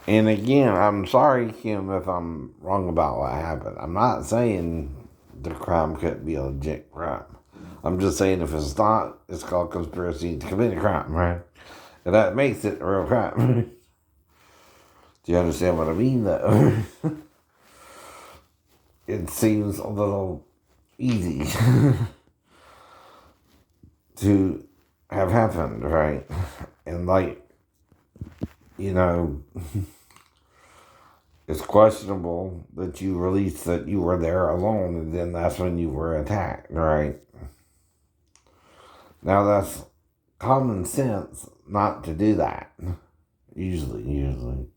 And again, I'm sorry, Kim, if I'm wrong about what happened. I'm not saying the crime couldn't be a legit crime. I'm just saying if it's not, it's called conspiracy to commit a crime, right? And that makes it a real crime. Do you understand what I mean, though? It seems a little easy to have happened, right? And, like, you know, it's questionable that you released that you were there alone and then that's when you were attacked, right? Now, that's common sense not to do that. Usually.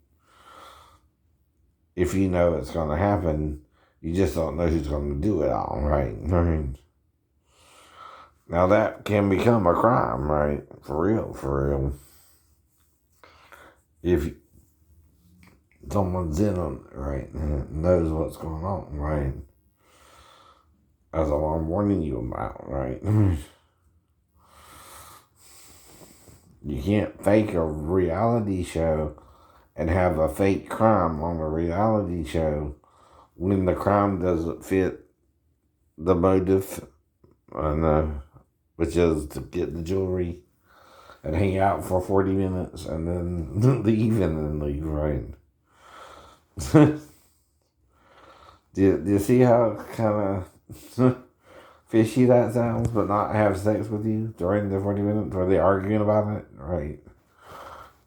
If you know it's going to happen, you just don't know who's going to do it all, right? I mean, now that can become a crime, right? For real. If someone's in on it, right, and knows what's going on, right? That's all I'm warning you about, right? You can't fake a reality show and have a fake crime on a reality show when the crime doesn't fit the motive, which is to get the jewelry and hang out for 40 minutes and then leave and then leave, right? Do you see how kind of fishy that sounds, but not have sex with you during the 40 minutes? Are they arguing about it? Right.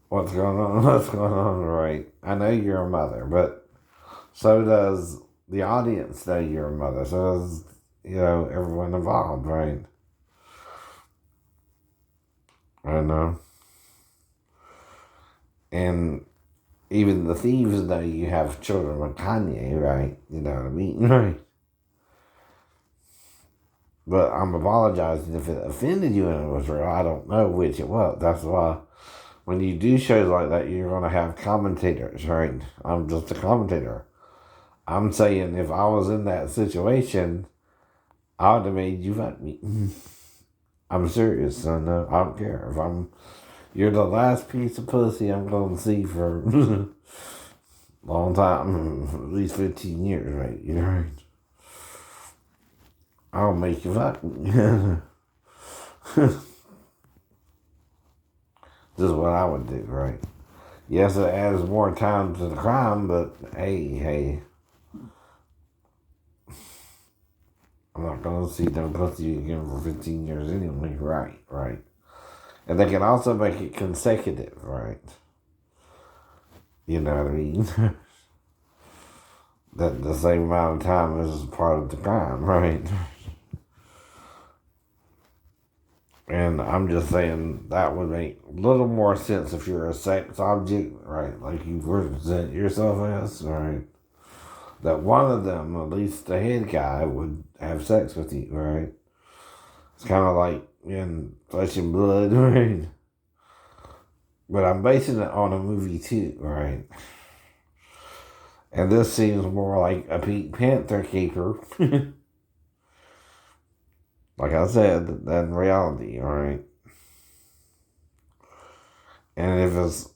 What's going on? What's going on? Right. I know you're a mother, but so does the audience know you're a mother. So does, everyone involved, right? I know. And even the thieves know you have children with Kanye, right? You know what I mean? Right. But I'm apologizing if it offended you and it was real. I don't know which it was. That's why when you do shows like that, you're going to have commentators, right? I'm just a commentator. I'm saying if I was in that situation, I would have made you fuck me. I'm serious, son. No, I don't care. You're the last piece of pussy I'm going to see for a long time, at least 15 years, right? You know, right? I'll make you fuck me. This is what I would do, right? Yes, it adds more time to the crime, but hey, I'm not gonna see them pussy again for 15 years anyway, right. And they can also make it consecutive, right? You know what I mean? That the same amount of time is part of the crime, right? And I'm just saying that would make a little more sense if you're a sex object, right? Like you present yourself as, right? That one of them, at least the head guy, would have sex with you, right? It's kind of like in Flesh and Blood, right? But I'm basing it on a movie too, right? And this seems more like a Pink Panther caper, like I said, than reality, right? And if it's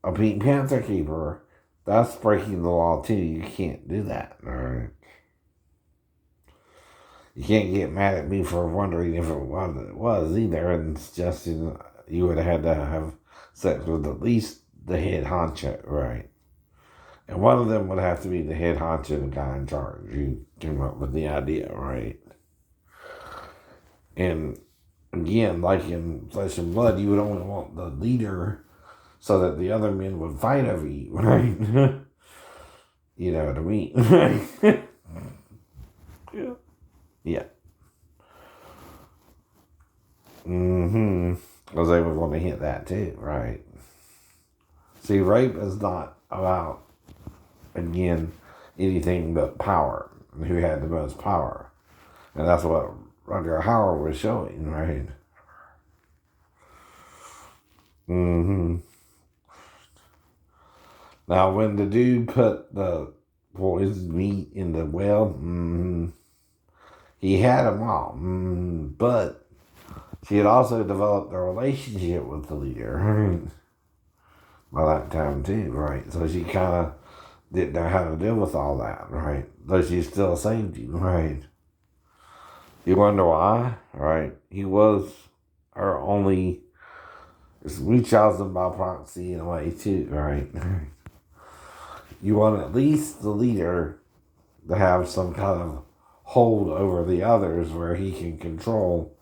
a Pink Panther keeper, that's breaking the law too. You can't do that, alright? You can't get mad at me for wondering if it was either, and suggesting you would have had to have sex with at least the head honcho, right? And one of them would have to be the head honcho, the guy in charge. You came up with the idea, right? And again, like in Flesh and Blood, you would only want the leader so that the other men would fight over you, right? You know what I mean? Yeah. Yeah. Because they would want to hit that too, right? See, rape is not about, again, anything but power. Who had the most power. And that's what Rutger Hauer was showing, right? Now, when the dude put the poisoned meat in the well, he had them all. But she had also developed a relationship with the leader. by that time too, right? So she kind of didn't know how to deal with all that, right? Though she still saved you, right? You wonder why, right? He was her only. We chose him by proxy in a way too, right? You want at least the leader to have some kind of hold over the others where he can control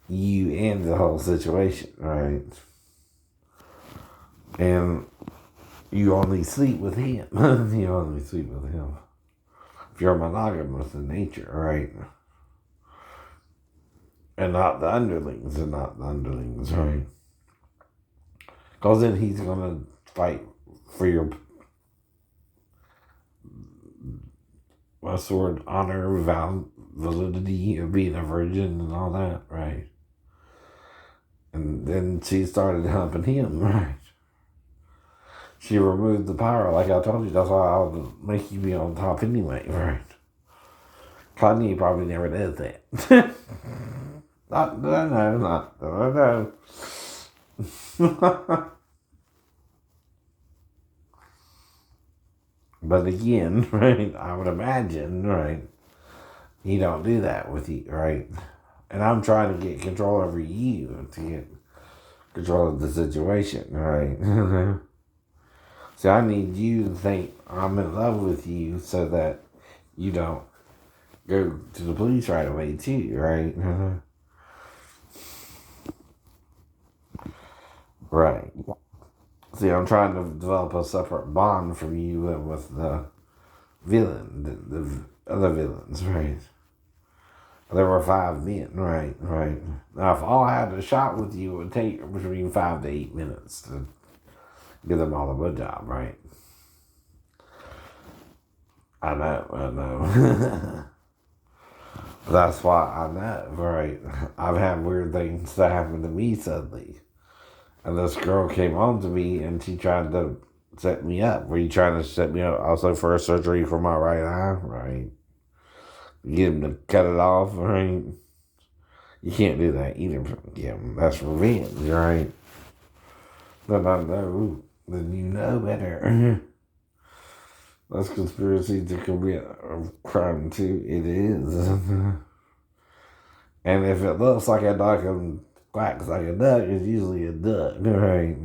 you and the whole situation, right? And you only sleep with him. You only sleep with him. If you're monogamous in nature, right? And not the underlings, right? Because then he's going to fight for your honor, validity of being a virgin and all that, right? And then she started humping him, right? She removed the power, like I told you. That's why I'll make you be on top anyway, right? Kanye probably never did that. Not that I know, not that I know. But again, right, I would imagine, right, he don't do that with you, right? And I'm trying to get control over you to get control of the situation, right? So I need you to think I'm in love with you so that you don't go to the police right away too, right? Right. See, I'm trying to develop a separate bond from you with the villain, the other villains, right? There were 5 men, right? Now, if all I had a shot with you, it would take between 5 to 8 minutes to give them all a good job, right? I know. That's why I know, right? I've had weird things that happen to me suddenly. And this girl came on to me and she tried to set me up. Were you trying to set me up also for a surgery for my right eye? Right. Get him to cut it off, right? You can't do that either. Yeah, that's revenge, right? But I know, then you know better. That's conspiracy to commit a crime too. It is. And if it looks like a duck and quacks like a duck, it's usually a duck, right?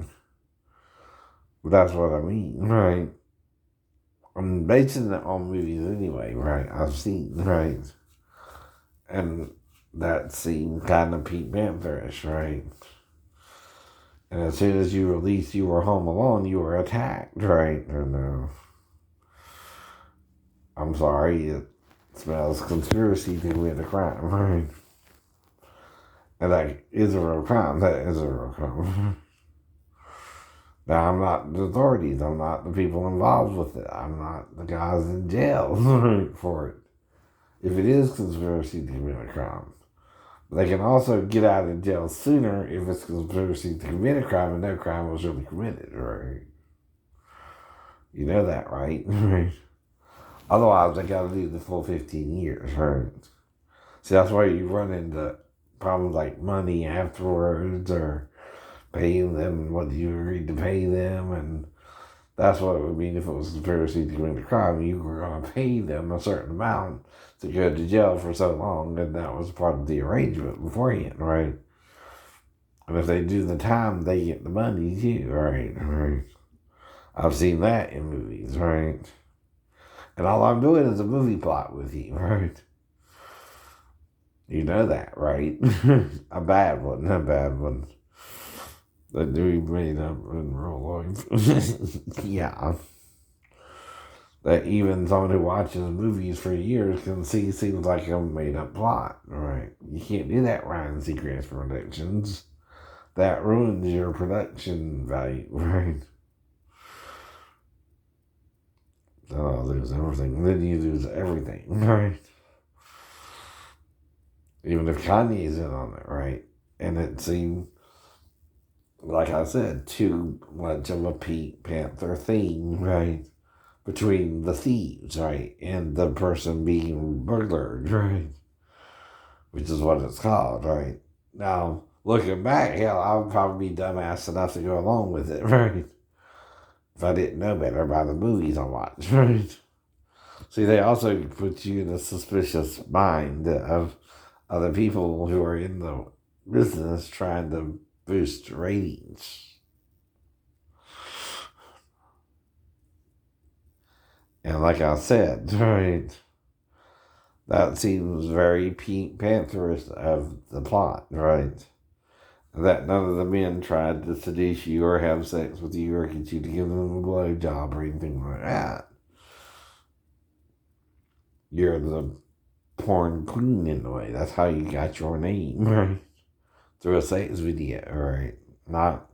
But that's what I mean, right? I'm basing it on movies anyway, right? I've seen, right? And that seemed kind of Pete Pantherish, right? And as soon as you released You Were Home Alone, you were attacked, right? And I'm sorry, it smells conspiracy to commit a crime, right? And that is a real crime. That is a real crime. Now, I'm not the authorities. I'm not the people involved with it. I'm not the guys in jail for it. If it is conspiracy to commit a crime. They can also get out of jail sooner if it's conspiracy to commit a crime and no crime was really committed, right? You know that, right? Otherwise, they got to do the full 15 years, right? See, that's why you run into problems like money afterwards or paying them what you agreed to pay them. And that's what it would mean if it was conspiracy to commit a crime. You were going to pay them a certain amount to go to jail for so long, and that was part of the arrangement beforehand, right? And if they do the time, they get the money too, right? I've seen that in movies, right? And all I'm doing is a movie plot with you, right? You know that, right? A bad one. That we made up in real life. Yeah. That even someone who watches movies for years can see seems like a made up plot, right? You can't do that, Ryan Seacrest Productions. That ruins your production value, right? Then I'll lose everything. Then you lose everything, right? Even if Kanye's in on it, right? And it seemed, like I said, too much of a Pete Panther theme, right? Between the thieves, right? And the person being burglared, right? Which is what it's called, right? Now, looking back, hell, I would probably be dumbass enough to go along with it, right? if I didn't know better by the movies I watch, right? See, they also put you in a suspicious mind of other people who are in the business trying to boost ratings. And like I said, right, that seems very Pink Pantherist of the plot, right? That none of the men tried to seduce you or have sex with you or get you to give them a blowjob or anything like that. You're the porn queen in a way. That's how you got your name, right? Through a sex video, right? Not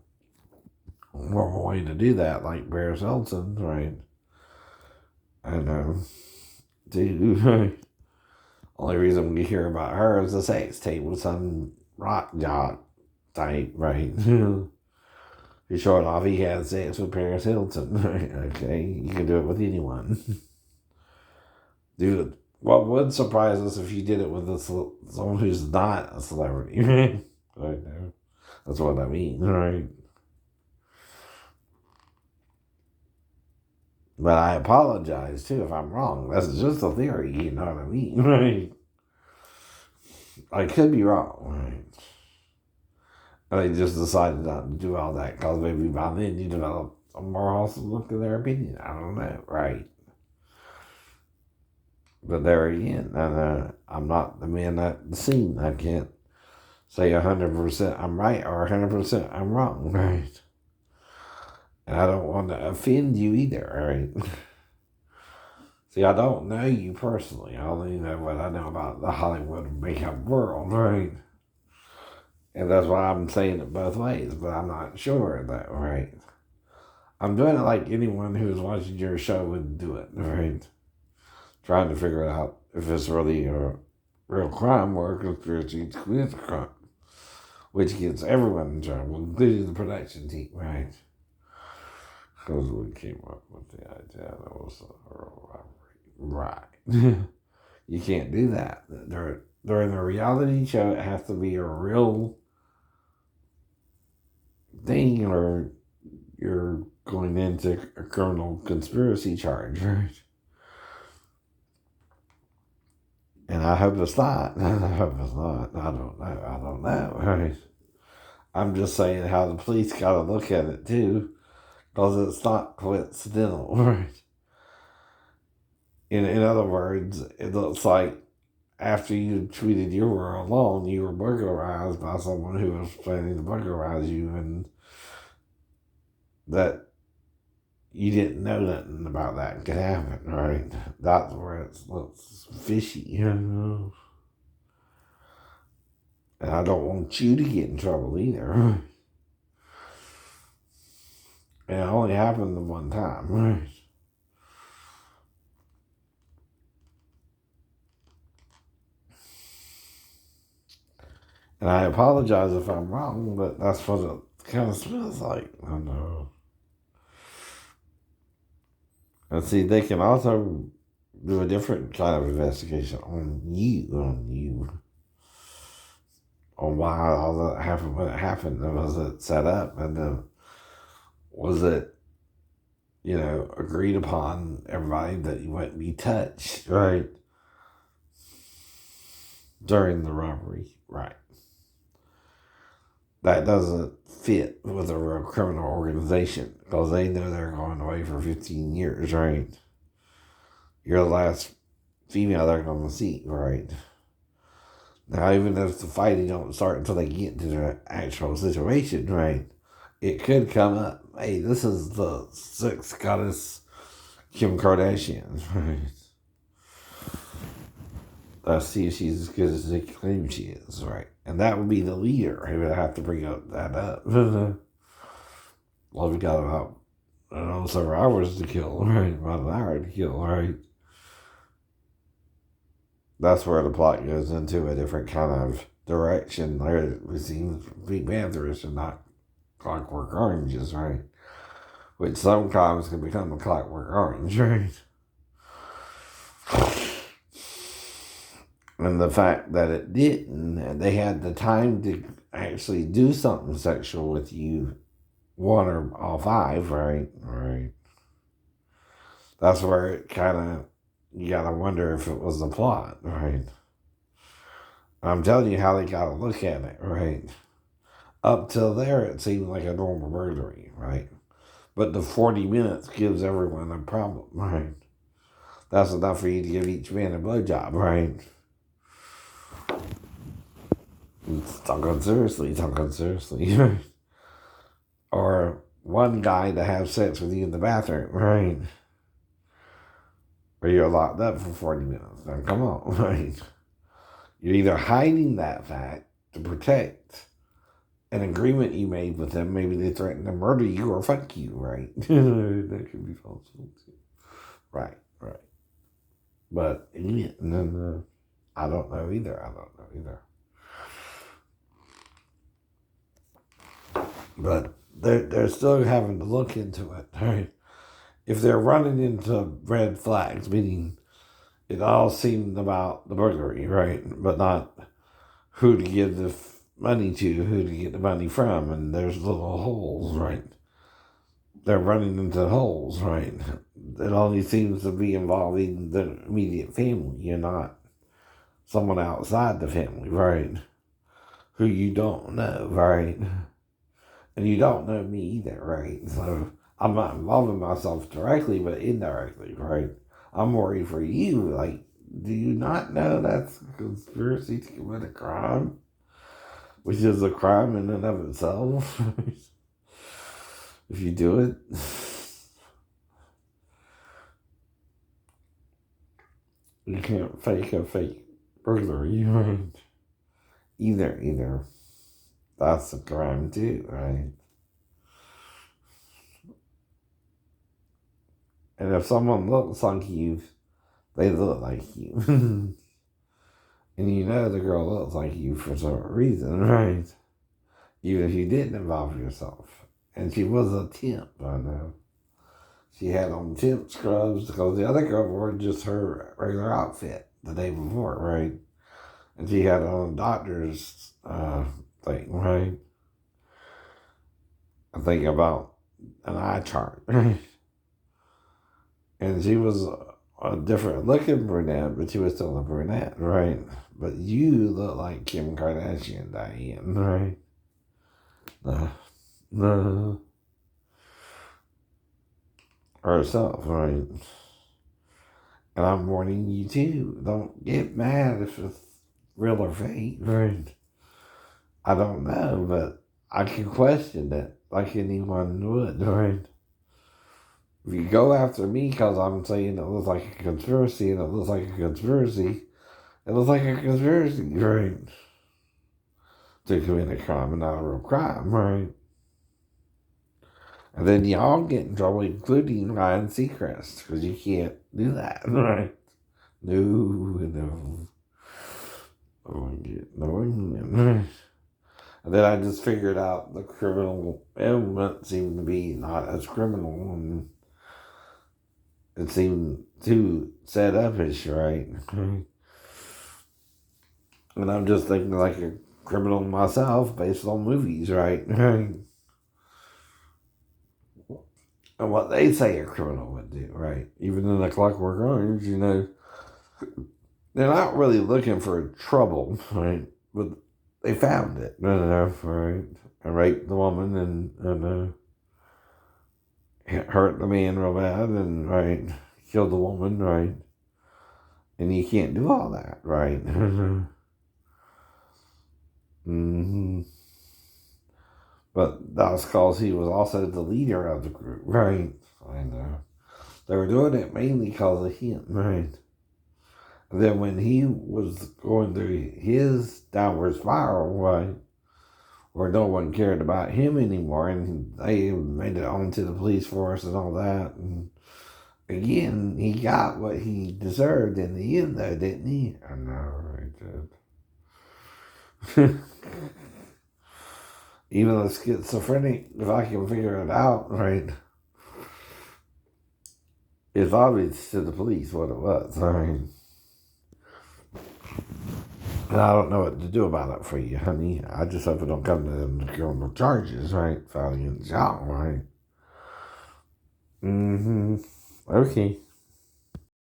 a normal way to do that, like Paris Hilton, right? I know. Dude, right? Only reason we hear about her is a sex tape with some rock jock type, right? He showed off he had sex with Paris Hilton, right? Okay, you can do it with anyone. Dude, what would surprise us if you did it with someone who's not a celebrity, right? That's what I mean, right? But I apologize too if I'm wrong. That's just a theory, you know what I mean, right? I could be wrong, right? And they just decided not to do all that because maybe by then you develop a more wholesome look in their opinion. I don't know, right? But there again, I'm not the man at the scene. I can't say 100% I'm right or 100% I'm wrong, right? And I don't want to offend you either, right? See, I don't know you personally. I only know what I know about the Hollywood makeup world, right? And that's why I'm saying it both ways, but I'm not sure of that, right? I'm doing it like anyone who's watching your show would do it, right? Trying to figure out if it's really a real crime or a conspiracy to commit a crime, which gets everyone in trouble, including the production team, right? Because we came up with the idea that was a real robbery, right? You can't do that. During a reality show, it has to be a real thing, or you're going into a criminal conspiracy charge, right? And I hope it's not. I hope it's not. I don't know, right? I'm just saying how the police got to look at it too, because it's not coincidental, right? In other words, it looks like after you tweeted you were alone, you were burglarized by someone who was planning to burglarize you, and that you didn't know nothing about that could happen, right? That's where it looks fishy, you know? And I don't want you to get in trouble either. And it only happened the one time, right? And I apologize if I'm wrong, but that's what it kind of smells like. I know. And see, they can also do a different kind of investigation on you, on why all that happened when it happened. Was it set up? And was it, agreed upon everybody that you wouldn't be touched, right? During the robbery, right? That doesn't fit with a real criminal organization because they know they're going away for 15 years, right? You're the last female they're going to see, right? Now, even if the fighting don't start until they get to the actual situation, right? It could come up. Hey, this is the sex goddess Kim Kardashian, right? Let's see if she's as good as they claim she is, right? And that would be the leader who would have to bring that up. Well, we got about, several hours to kill, right? About an hour to kill, right? That's where the plot goes into a different kind of direction. There we seem Pink Panthers and not Clockwork Oranges, right? Which sometimes can become a Clockwork Orange, right? And the fact that it didn't, and they had the time to actually do something sexual with you one or all five, right? Right. That's where it kind of, you gotta wonder if it was the plot, right? I'm telling you how they gotta look at it, right? Up till there, it seemed like a normal burglary, right? But the 40 minutes gives everyone a problem, right? That's enough for you to give each man a blowjob, right? Talking seriously. Or one guy to have sex with you in the bathroom, right? Or you're locked up for 40 minutes. Now, come on, right? You're either hiding that fact to protect an agreement you made with them. Maybe they threatened to murder you or fuck you, right? That could be possible too. Right. But yeah, no, I don't know either. But they're still having to look into it. Right? If they're running into red flags, meaning it all seemed about the burglary, right? But not who to give the money to, who to get the money from, and there's little holes, right? They're running into holes, right? It only seems to be involving the immediate family and not someone outside the family, right? Who you don't know, right? And you don't know me either, right? So I'm not involving myself directly, but indirectly, right? I'm worried for you. Like, do you not know that's a conspiracy to commit a crime? Which is a crime in and of itself. If you do it. You can't fake a fake burglary, right? Either. That's a crime too, right? And if someone looks like you, they look like you. And you know the girl looks like you for some reason, right? Even if you didn't involve yourself. And she was a temp, I know. She had on temp scrubs because the other girl wore just her regular outfit the day before, right? And she had on a doctor's thing, right? I think about an eye chart. And she was a different looking brunette, but she was still a brunette, right? But you look like Kim Kardashian, Diane, right? No. Herself, right? And I'm warning you too. Don't get mad if it's real or fake, right? I don't know, but I can question it like anyone would, right? If you go after me because I'm saying it looks like a conspiracy and it looks like a conspiracy, it looks like a conspiracy, right? To commit a crime and not a real crime, right? And then y'all get in trouble, including Ryan Seacrest, because you can't do that, right? No. No. And then I just figured out the criminal element seemed to be not as criminal, and it seemed too set up-ish, right? And I'm just thinking like a criminal myself based on movies, right? And what they say a criminal would do, right? Even in the Clockwork Orange, you know, they're not really looking for trouble, right? But they found it, right? And raped the woman and hurt the man real bad and, right, killed the woman, right? And you can't do all that, right? Mm-hmm. But that was because he was also the leader of the group, right? I know. They were doing it mainly because of him, right? And then when he was going through his downward spiral, right, where no one cared about him anymore, and they made it onto the police force and all that, and again, he got what he deserved in the end, though, didn't he? I know, right? Even a schizophrenic, if I can figure it out, right, it's obvious to the police what it was. I mean, And I don't know what to do about it for you, honey. I just hope it don't come to them criminal charges, right? Filing in jail, right? Mm-hmm. Okay.